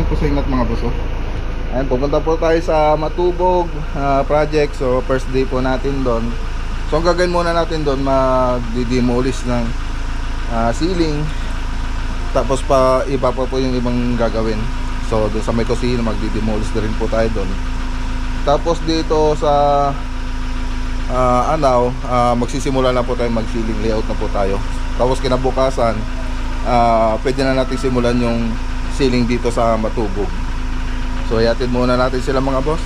po sa ingat mga boss. Ayan, pupunta po tayo sa Matubog project. So first day po natin doon. So ang gagawin muna natin doon, magdi-demolish ng ceiling. Tapos iba pa po yung ibang gagawin. So doon sa may kusina, magdi-demolish na rin po tayo doon. Tapos dito sa magsisimula na po tayo mag-ceiling layout na po tayo. Tapos kinabukasan, pwede na natin simulan yung ceiling dito sa Matubog. So ihatid muna natin sila mga boss.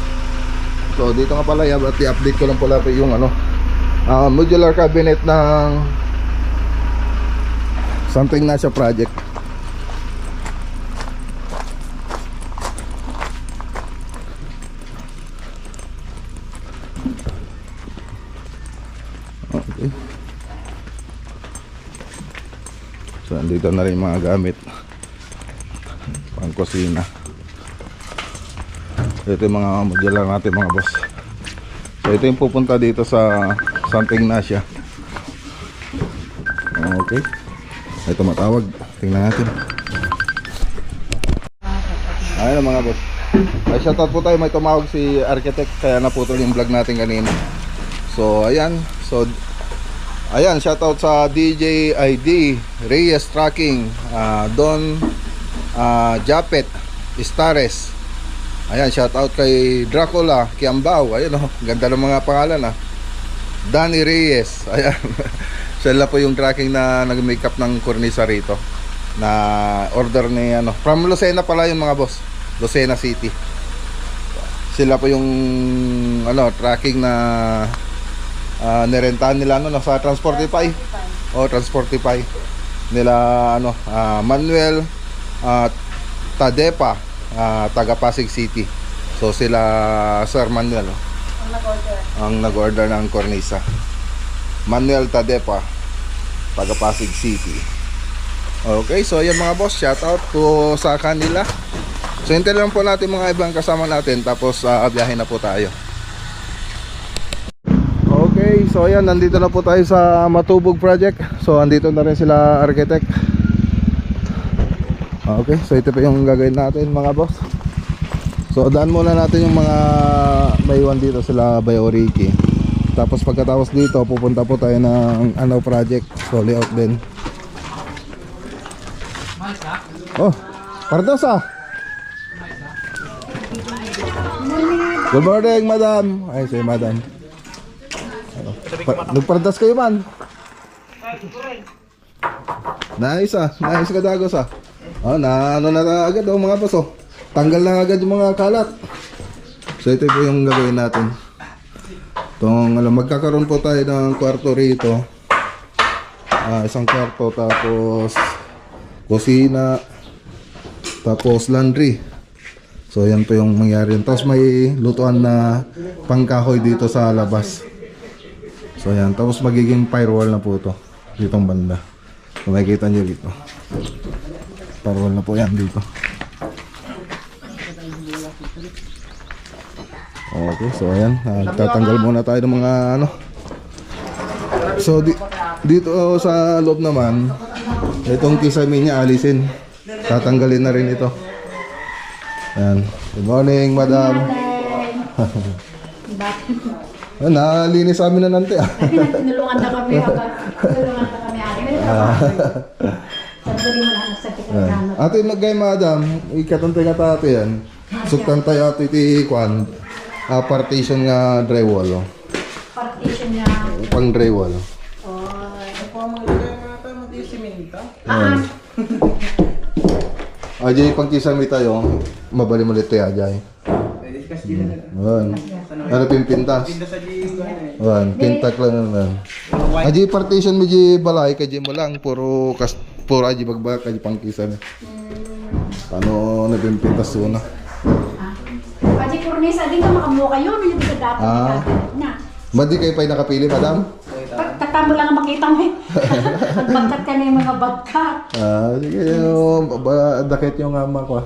So dito nga pala, i-update ko lang pala yung modular cabinet ng Santo Ignacio project. Okay. So andito na rin mga gamit pang kusina. Ito yung mga modular natin mga boss. So ito yung pupunta dito sa Santo Ignacio. Okay. Ito matawag. Tingnan natin. Ayun mga boss. Ay, shoutout po tayo. May tumawag si architect, kaya naputol yung vlog natin kanina. So ayan. So ayan, shoutout sa DJ ID Reyes Tracking, Don Japet Stares. Ayan, shoutout kay Dracula Kiambao. Ayun ganda ng mga pangalan Danny Reyes. Ayan. Sila po yung tracking na nag-makeup ng cornisa rito. Na order ni from Lucena pala yung mga boss. Lucena City. Sila po yung tracking na nirentahan nila sa Transportify. Transportify nila Manuel Tadepa, taga Pasig City. So sila Sir Manuel ang nag-order ng cornisa. Manuel Tadepa, taga Pasig City. Okay, so ayan mga boss, shout out po sa kanila. So hintayin lang po natin mga ibang kasama natin, tapos biyahe na po tayo. Okay, so ayan, nandito na po tayo sa Matubog project. So andito na rin sila architect. Okay, so ito po yung gagawin natin mga boss. So daan muna natin yung mga maiwan dito sila Bayoriki. Tapos pagkatapos dito, pupunta po tayo ng project. So layout din. Oh, Pardos Good morning, madam. Ay, si madam. Nagpardas kayo man. Nice nice ka dagos na agad mga boss Tanggal na agad yung mga kalat. So ito po yung gagawin natin. Magkakaroon po tayo ng kwarto rito. Isang kwarto, tapos kusina, tapos laundry. So yan po yung mangyari. Tapos may lutuan na pangkahoy dito sa labas. So yan, tapos magiging firewall na po ito ditong banda. So makikita nyo dito, firewall na po yan dito. Okay, so ayan, tatanggal muna tayo ng mga So dito sa loob naman, itong kisame niya alisin. Tatanggalin na rin ito. Ayan. Good morning, madam. Nalinis sa amin na nante. Tinulungan na kami ate nagay madam, ikatantay nga tate yan. Suktantay ate iti kwan. Partition nga drywall. Partition nga pang drywall. ito po mga siminto. Ajay pang kisame tayo, mabali mo lito ajay. Ano pimpintas? Pintak lang naman. Ajay partition mo di balay kay mo lang puro ajay bagbag kay pang kisame. Paano na pimpintas una? Ajay cornisa din ka makamuha kayo, may nabisa dapat na. Madi kayo pa'y nakapili, madam? Tatamo lang ang makita mo Nagbagkat ka na yung mga bagkat. Sige, dakit yung ama ko.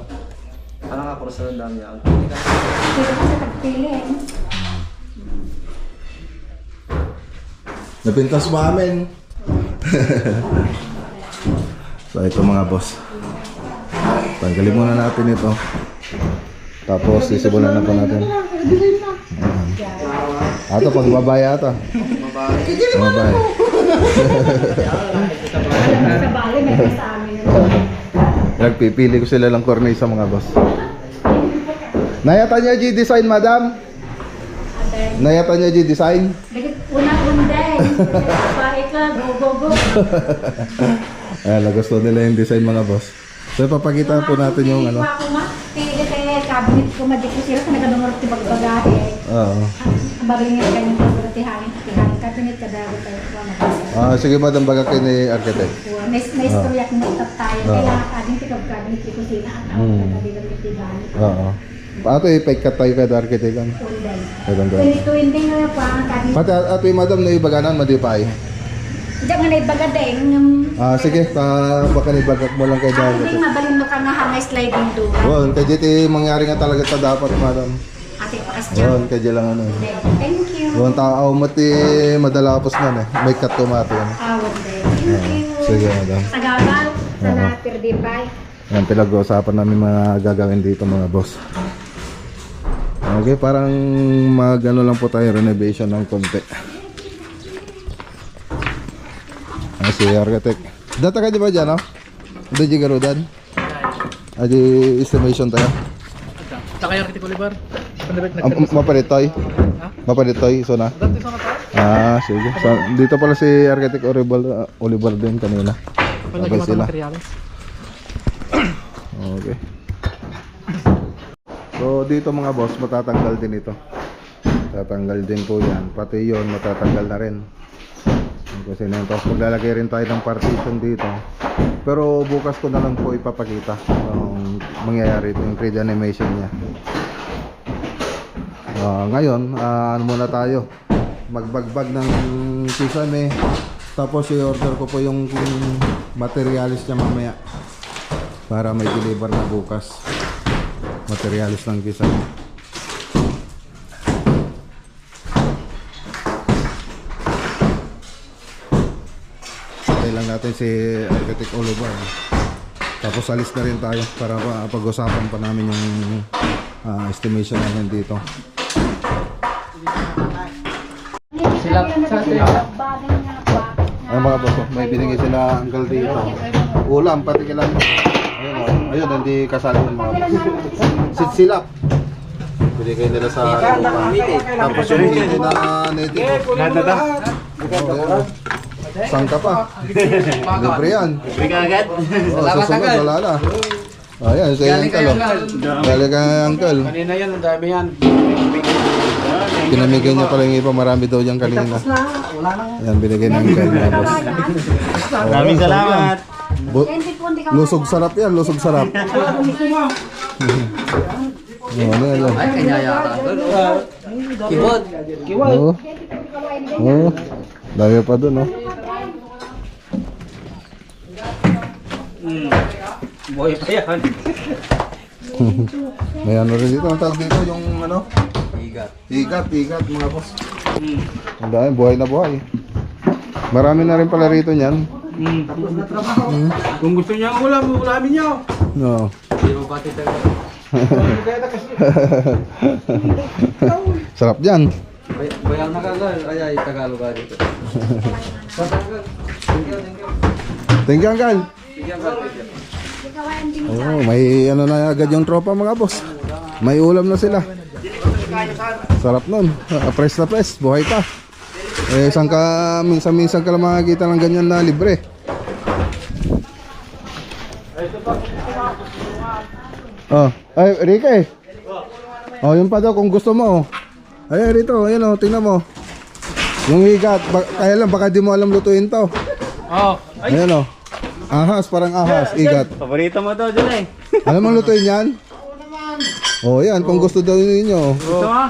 Ano nga po sa dami yan? Hindi ka kasi tagpili Napintas mo amin. So ito mga boss, tanggalin muna natin ito. Tapos sisimulan na po natin. Ato, pang babae ata. Babae. Sa bali, may sa amin. Nagpipili ko sila lang cornisa mga boss. Nayata niya G-design, madam? Nayata niya G-design? Una-unday. Babae ka, go. Ayan, gusto nila yung design mga boss. So ipapakita po natin yung ano. Ako nga, cabinet ko, madyo ko sila, nagadungurot si bagbagahe. Oo. Ang baringin ka ng pagkatihanin, cabinet ka dago tayo ko. Sige madam, baga kayo ni architect. May istorya kung magtap tayo, kaya kading cabinet ko sila at ako nagkabilang itigan. Oo. Paano ito ipaikat tayo kay architect? Ganito hindi nga pa ang cabinet. Pati ato yung madam na ibaganan, madipay. Diyan nga naibagadeng. Sige, baka nibagak mo lang kay Ako architect. din mabalin mo ka nga hangay sliding door. Well, kay JT mangyari nga talaga ito dapat madam. Ate pakas dyan. Well, kay lang ano. Thank you. Yung tao mati madalapos na may cut tomate yan. Awad din. Thank you. Sige madam. Sa gabal, sa napirdipay. Yan, pinag-uusapan namin mga gagawin dito mga boss. Okay, parang mag-ano lang po tayo, renovation ng konti. Si architect. Data ka di ba dyan, no? Dito yung garudan? Di estimation tayo. Saka yung arkitik Oliver. Mapalitoy? Mapalitoy, so na? Sige. So, dito pala si architect Oliver din kanina. Sabay sila. Okay. So dito mga boss, matatanggal din ito. Tatanggal din po yan. Pati yon matatanggal na rin. Kasi na yun. Tapos maglalagay rin tayo ng partition dito. Pero bukas ko na lang po ipapakita ang mangyayari yung 3D animation niya. Ngayon, ano muna tayo? Magbagbag ng kisame. Tapos i-order ko po yung materialis niya mamaya. Para may deliver na bukas. Materialis ng kisame. Lang natin si Architect Oliver. Tapos alis na rin tayo para pag-usapan pa namin yung estimation namin dito. Ay mga boss, may binigay sila anggal dito. Ulam, pati kailan. Ayun, hindi kasali yung mga boss. Silap. Binigay nila sa lupa. Tapos yung hindi na native. Sangka pa. Libre yan. Libre ka agad. Susunod, wala na. Ayan, sa uncle. Galing kang uncle. Kanina yan, ang dami yan. Pinamigay niya pala yung iba, marami daw yan kanina. Ayan, binigay ng uncle. Maraming salamat. Lusog sarap yan, lusog sarap. Ano yan? Ay, kanya yata. Kibot. Oo. Dami pa dun, no? Boy pa yan. May ano rin dito, ang tawag dito, yung ano? Higat, mga boss. Ang dami, buhay na buhay. Marami na rin pala rito niyan. Kung gusto niya ang ulam, ulamin niyo. No. Hindi mo pati tayo. Sarap dyan. Bayang nakagal. Ay, Tagalog ka dito. Thank you, uncle. Sige, uncle. Oh, may ano na agad yung tropa mga boss. May ulam na sila. Sarap nun. Press na press, buhay pa. Saan ka, minsan ka lang makakita ng ganyan na libre. Ay, Ricky. Yun pa daw kung gusto mo. Ay, rito, ayan tingnan mo. Yung higat, kaya lang baka di mo alam lutuin to. Ayan ahas, parang ahas, higat. Paborito mo daw dyan Alam mo lutuin yan? Yan, kung gusto daw ninyo. Ito ha?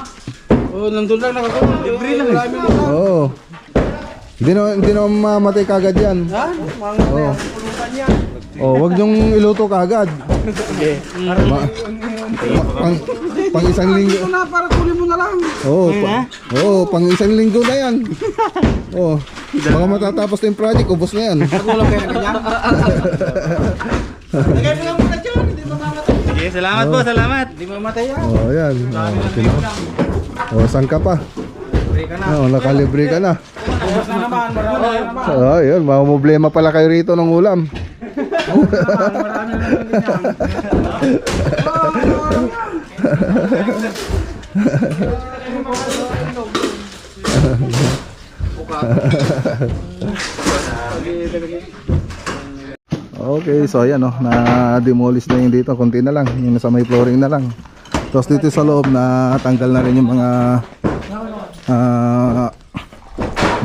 Nandun lang nakakuha. Libre lang. Hindi na mamatay kagad yan. Wag niyong iluto kagad. Pang isang linggo. Para kunin mo na lang. Pang isang linggo na yan. Baka matatapos na yung project, ubos na yan. Nagulang kayo na ganyan? Lagay mo lang muna dyan, hindi mamamatay. Sige. Sige, salamat po, salamat. Hindi mamatay yan. Oh, ayan. Saan ka pa? Break ka na. Nakalibre ka na. Ubus na naman, marami na naman. Ayun, mga problema pala kayo rito ng ulam. Marami na naman ganyan. Okay, so ayan na-demolish na yung dito, konti na lang, yung sa may flooring na lang. Tapos dito sa loob na tanggal na rin yung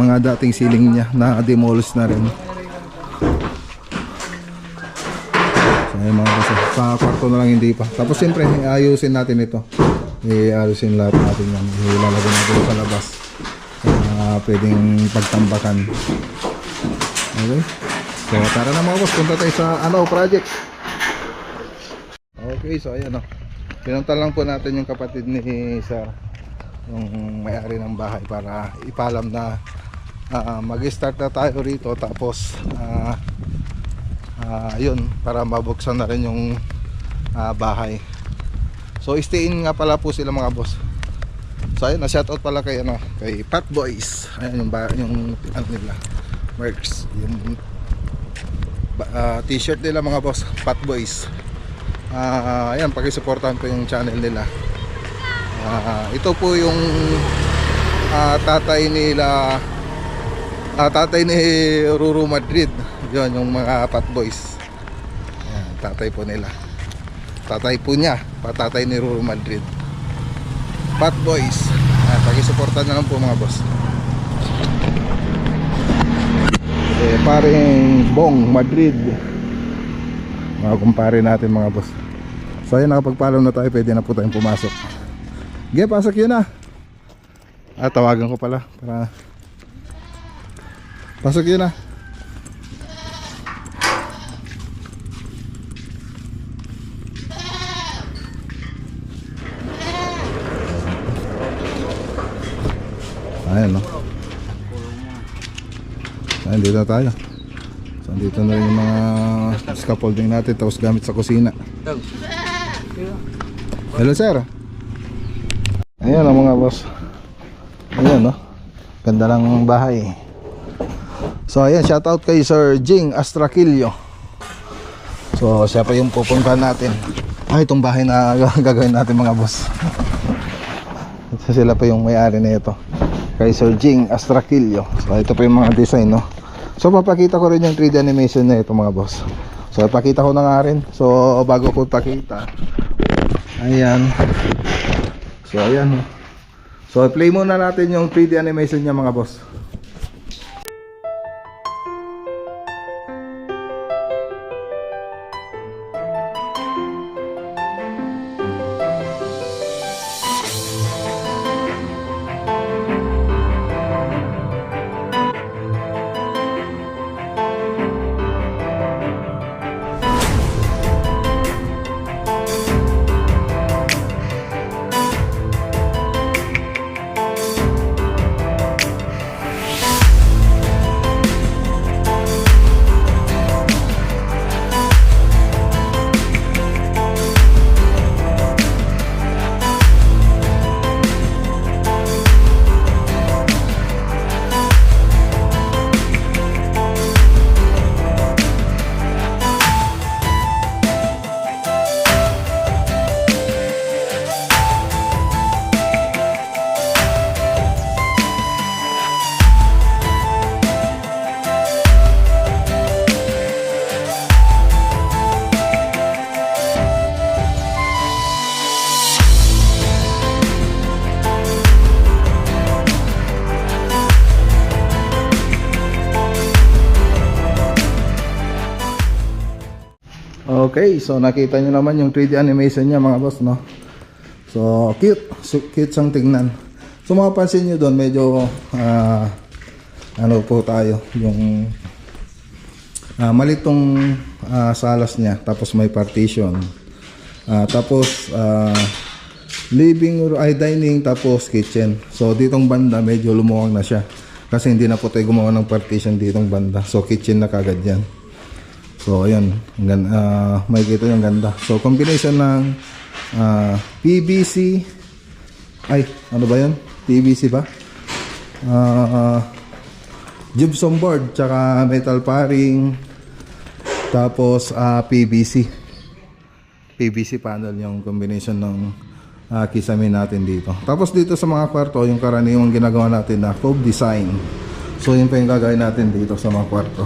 mga dating ceiling niya, na-demolish na rin. So ayun mga kasi, sa kwarto na lang hindi pa. Tapos siyempre, ayusin natin ito. Ayusin lahat natin yan. Ilalagay natin sa labas. Pwedeng pagtambakan. Okay? So tara na mga boss, punta tayo sa project. Okay, so ayan pinunta lang po natin yung kapatid ni Sir, yung may-ari ng bahay, para ipalam na mag-start na tayo rito. Tapos yun, para mabuksan na rin yung bahay. So stay-in nga pala po sila mga boss. So ayun, na-shoutout pala kay kay Pat Boys. Ayan yung ano nila, merch, yung t-shirt nila mga boss, Pat Boys. Ayan, paki-supportan po yung channel nila. Ito po yung tatay ni Ruru Madrid. Yun, yung mga Pat Boys. Ayan, tatay po nila. Tatay po niya, patatay ni Ruru Madrid. Pat Boys. Paki-supportan na lang po mga boss. Paring Bong Madrid, mga kumpare natin mga boss. So ayun, nakapag-follow na tayo, pwede na po tayong pumasok. Okay, pasok yun na. Tawagan ko pala para pasok yun na. Ayan Ayan, dito na tayo. So dito na rin yung mga scaffolding natin, tapos gamit sa kusina. Hello sir. Ayan mga boss. Ayan ganda ng bahay. So ayan, shoutout kay Sir Jing Astraquillo. So siya pa yung pupuntahan natin. Itong bahay na gagawin natin mga boss. So sila pa yung may-ari na ito, kay Sir Jing Astraquillo. So ito pa yung mga design So papakita ko rin yung 3D animation na ito mga boss. So ipakita ko na nga rin. So bago ko ipakita, ayan. So ayan So play muna natin yung 3D animation niya mga boss. Okay, so nakita nyo naman yung 3D animation niya mga boss, no? So cute, cute siyang tingnan. So mapapansin nyo doon, medyo ano po tayo, yung malitong salas niya, tapos may partition, tapos living room, dining, tapos kitchen. So ditong banda medyo lumuwang na siya kasi hindi na po tayo gumawa ng partition ditong banda. So kitchen na kagad yan. So ayan, makikita yung ganda. So combination ng PVC, ay ano ba yun? PVC ba? Gypsum board tsaka metal paring, tapos PVC panel yung combination ng kisame natin dito. Tapos dito sa mga kwarto, yung karaniwang ginagawa natin na cove design. So yun pa yung gagawin natin dito sa mga kwarto.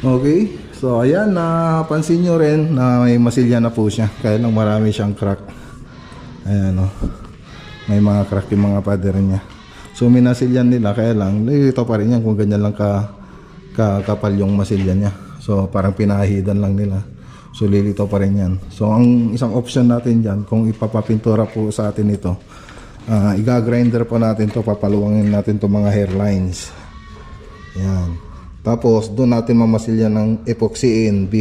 Okay, so ayan, napansin nyo rin na may masilya na po siya, kaya lang marami siyang crack. Ayan o, may mga crack yung mga pader niya. So minasilyan nila, kaya lang ito pa rin yan kung ganyan lang kapal yung masilya niya. So parang pinahidan lang nila. So lilito pa rin yan. So ang isang option natin dyan, kung ipapapintura po sa atin ito, iga-grinder po natin to, papaluwangin natin to mga hairlines. Yan. Tapos doon natin mamasilyan ng epoxy ANB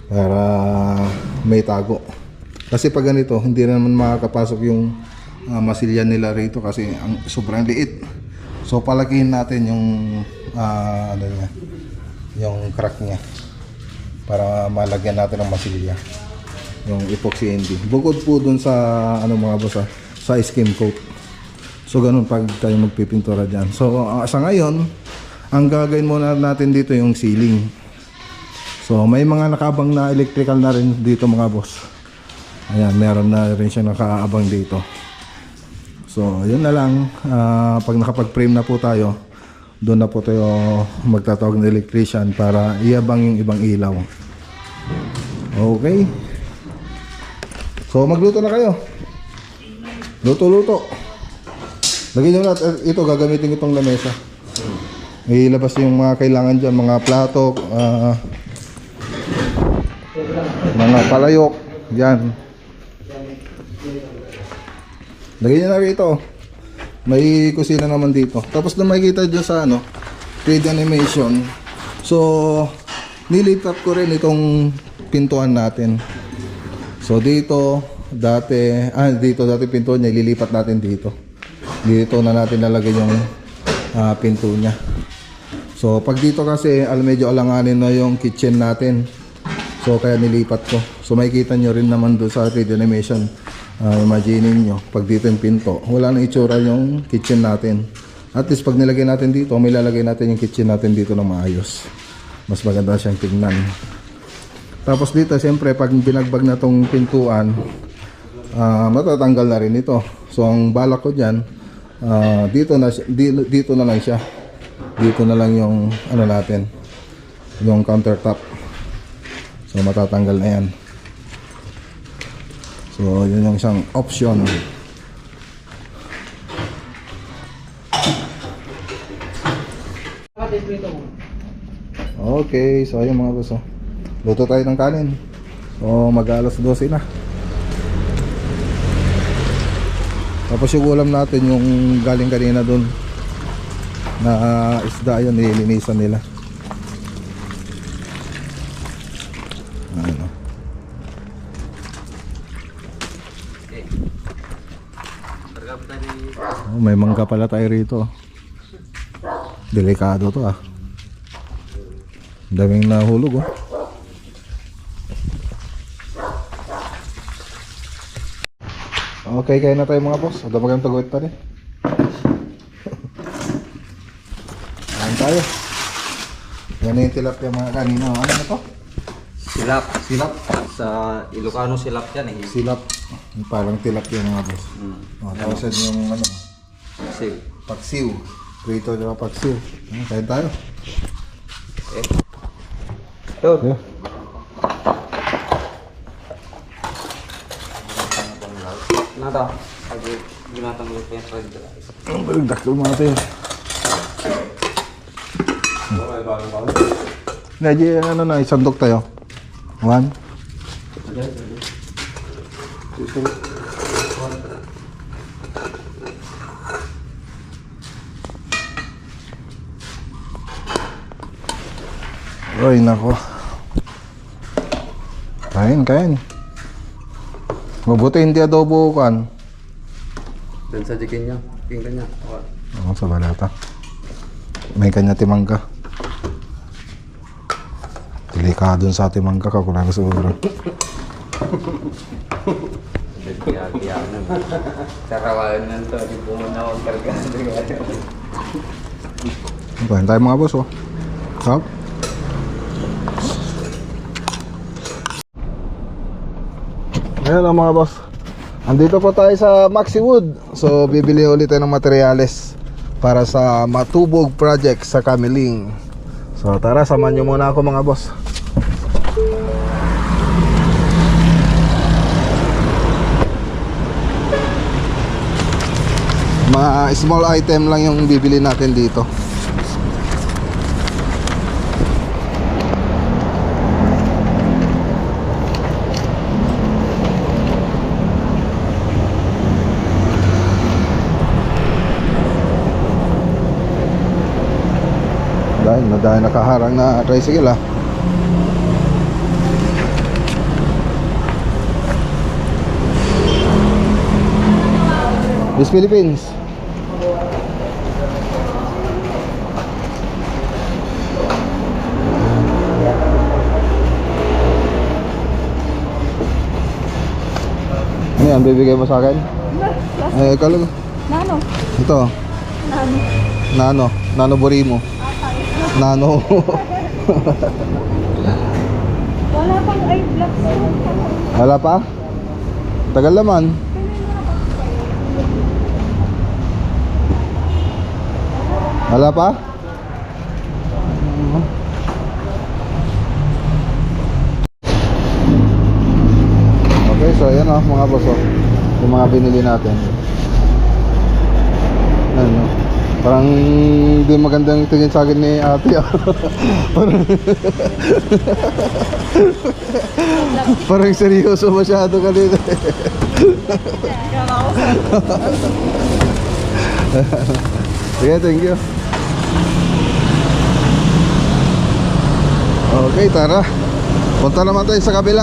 para may tago. Kasi pag ganito, hindi naman makakapasok yung masilyan nila rito kasi ang sobrang liit. So palakihin natin yung yung crack niya para malagyan natin ng masilya, yung epoxy ND. Bukod po dun sa mga boss, sa skim coat. So ganun pag tayo magpipintura dyan. So sa ngayon, ang gagawin muna natin dito yung ceiling. So may mga nakaabang na electrical na rin dito mga boss. Ayan, meron na rin siya nakaabang dito. So yun na lang, pag nakapag-frame na po tayo, doon na po tayo magtatawag ng electrician para iabang yung ibang ilaw. Okay, so magluto na kayo. Luto. Lagyan nyo lahat. Ito, gagamitin itong lamesa. Ilabas yung mga kailangan dyan, mga plato, mga palayok. Yan, lagyan nyo na rito. May kusina naman dito. Tapos na makikita dyan sa 3D animation. So nilipat ko rin itong pintuan natin. So dito dati pintuan niya, ililipat natin dito. Dito na natin lalagay yung pinto niya. So pag dito kasi medyo alanganin na yung kitchen natin. So kaya nilipat ko. So makikita nyo rin naman doon sa 3D animation. Imagine nyo, pag dito yung pinto, wala nang itsura yung kitchen natin. At least pag nilagay natin dito, may lalagay natin yung kitchen natin dito na maayos. Mas maganda siyang tignan. Tapos dito, siyempre, pag binagbag na tong pintuan, matatanggal na rin ito. So ang balak ko dyan, dito na lang siya. Dito na lang yung natin, yung countertop. So matatanggal na yan. So yun yung isang option. Okay, so ayun mga boss, luto tayo ng kanin. So mag-alas 12 na. Tapos yung ulam natin, yung galing kanina dun na isda, yun nilinisan nila. May mangga pala tayo rito. Delikado to Daming nahulog Okay, kaya na tayo mga boss. Ada ba kayong tagawit pa rin? Ayan tayo. Yan yung tilapia mga kanina. Ano na to? Silap. Silap. Sa Ilocano silap yan Silap. Parang tilapia mga boss. Tapos yung Paksiw. paksiw. Prito na paksiw. Kaya tayo. Ito. Nada. Lagi binatang lupa yung friend ko. Ang balagdak ko mga tayo. Medyo isandok tayo. 1. Ay nako. Kain. Mabuti hindi adobo kan. Dan sa jikin niya. Tingnan niya. Sa balata. May kanya timangka. Delikado sa ating mangga ka, kulang siguro. Kaya naman. Sarawan na ito. Di po muna ako kargado. Kain tayo mga boss, oh. Sarap. Ayan ang mga boss. Andito po tayo sa Maxi Wood. So bibili ulit tayo ng materyales para sa Matubog project sa Kamiling. So tara, samahan nyo muna ako mga boss. Mga small item lang yung bibili natin dito. Dahil nakaharang na tricycle ah. Miss Philippines. Ano yan, bibigay mo sa akin? Ikaw lang. Nano? Ito. Nano? Nano Borimo. Nano. Wala pang i-vlog ko. Wala pa? Tagal naman. Wala pa? Okay, so yan oh, mga boss oh. Yung mga binili natin. Ano? Parang hindi magandang tingin sa akin ni ate. Parang seryoso masyado kanina. Sige, thank you. Okay, tara. Punta naman tayo sa kabila.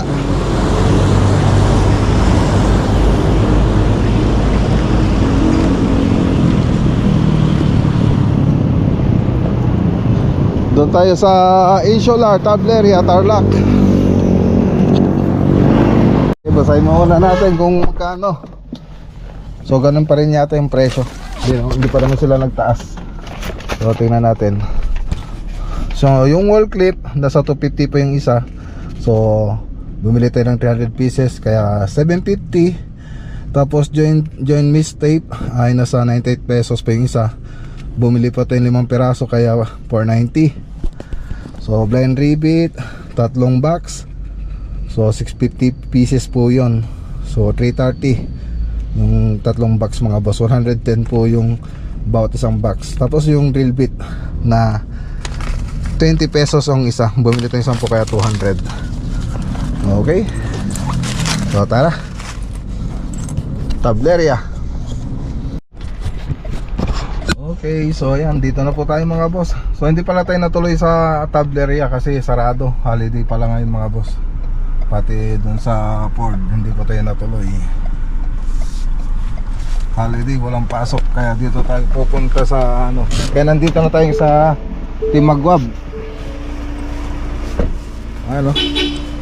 Doon tayo sa Insular, Tableria, Tarlac. Okay, basahin muna natin kung magkano. So ganun pa rin yata yung presyo. Hindi pa naman sila nagtaas. So tingnan natin. So yung wall clip nasa 250 pa yung isa. So bumili tayo ng 300 pieces kaya 750. Tapos joint mist tape ay nasa 98 pesos pa yung isa. Bumili pa tayo 5 piraso kaya 490. So blind rivet, tatlong box. So 650 pieces po yon. So 330 yung tatlong box mga boss. 110 po yung bawat isang box. Tapos yung drill bit na 20 pesos ang isa. Bumili tayo 10 kaya 200. Okay. So tara, Tableria. Okay, so ayan, dito na po tayo mga boss. So hindi pala tayo natuloy sa Tableria kasi sarado. Holiday pala ngayon mga boss. Pati dun sa Ford, hindi po tayo natuloy. Holiday, walang pasok. Kaya dito tayo pupunta sa ano. Kaya nandito na tayo sa Timagwab. Ano?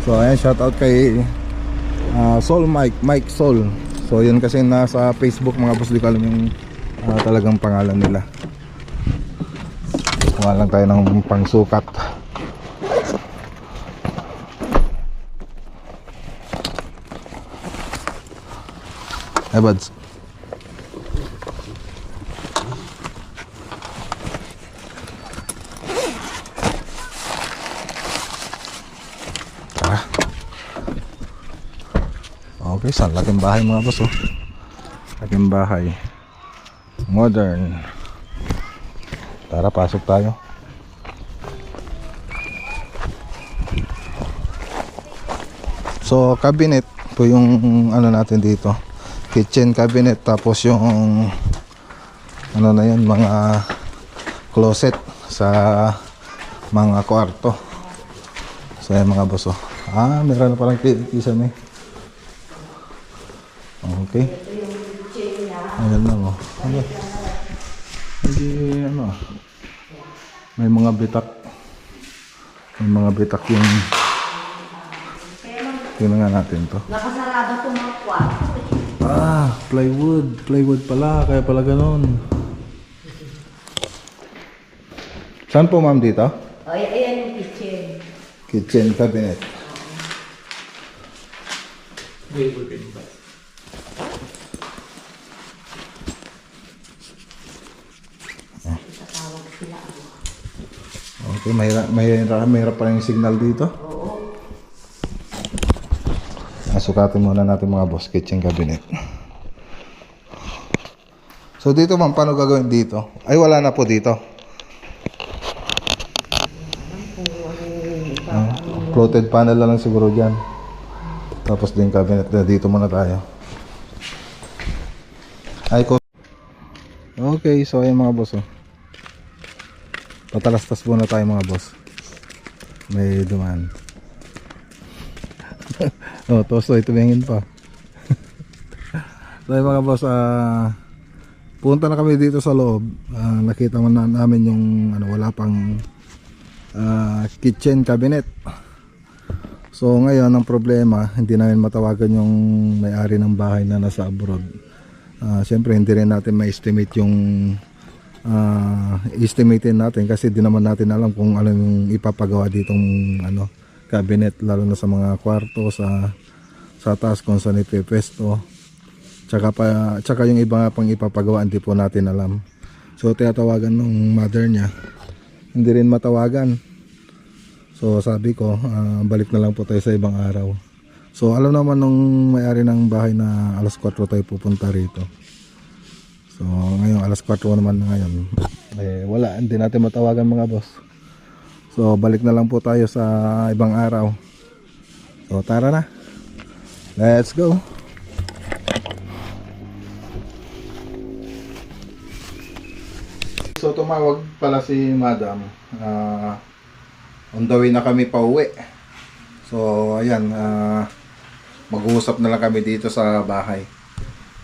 So ayan, shoutout kay Soul Mike Soul. So yun kasi nasa Facebook mga boss, di ko alam yung talagang pangalan nila. Kuha lang tayo ng pangsukat. Hey buds. Tara. Okay, saan laking bahay mga boss oh. Laking bahay. Modern. Tara, pasok tayo. So cabinet po yung ano natin dito, kitchen cabinet. Tapos yung ano na yun, mga closet sa mga kwarto. So yan mga boss oh. Meron na palang kisan eh. Okay. Ayan lang oh. Hindi ano. May mga bitak. May mga bitak yung... Tingnan nga natin to. Nakasarado po mga kwarto. Plywood. Plywood pala. Kaya pala ganun. Saan po ma'am dito? Ayan yung kitchen. Kitchen cabinet. Okay, mahirap pa yung signal dito. Sukatin muna natin mga boss, kitchen cabinet. So dito ma'am, paano gagawin dito? Ay wala na po dito. Floated panel na lang siguro dyan. Tapos din cabinet na dito muna tayo. Okay, so ayun mga boss. Patalastas muna tayo mga boss. May dumaan. Tosto, tumingin pa. So mga boss, punta na kami dito sa loob. Nakita mo na namin yung wala pang kitchen cabinet. So ngayon ang problema, hindi namin matawagan yung may-ari ng bahay na nasa abroad. Siyempre hindi rin natin ma-estimate yung estimatein natin kasi di naman natin alam kung ano yung ipapagawa ditong cabinet, lalo na sa mga kwarto, sa taas kung saan ipepesto, tsaka yung iba pang ipapagawa hindi po natin alam. So tinatawagan ng mother niya, hindi rin matawagan. So sabi ko, balik na lang po tayo sa ibang araw. So alam naman nung may-ari ng bahay na alas 4 tayo pupunta rito. So ngayon alas 4 naman ngayon. Wala, hindi natin matawagan mga boss. So balik na lang po tayo sa ibang araw. So tara na. Let's go. So tumawag pala si madam. On the way na kami pa uwi. So ayan, mag-uusap na lang kami dito sa bahay.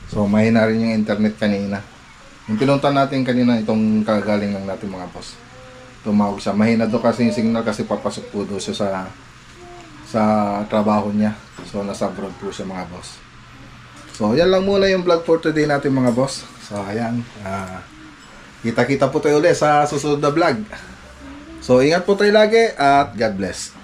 So mahina rin yung internet kanina. Yung pinunta natin kanina, itong kagaling lang natin mga boss. Tumawag siya. Mahina do kasi yung signal kasi papasok po doon siya sa trabaho niya. So nasa abroad po siya mga boss. So yan lang muna yung vlog for today natin mga boss. So ayan, kita-kita po tayo ulit sa susunod na vlog. So ingat po tayo lagi at God bless.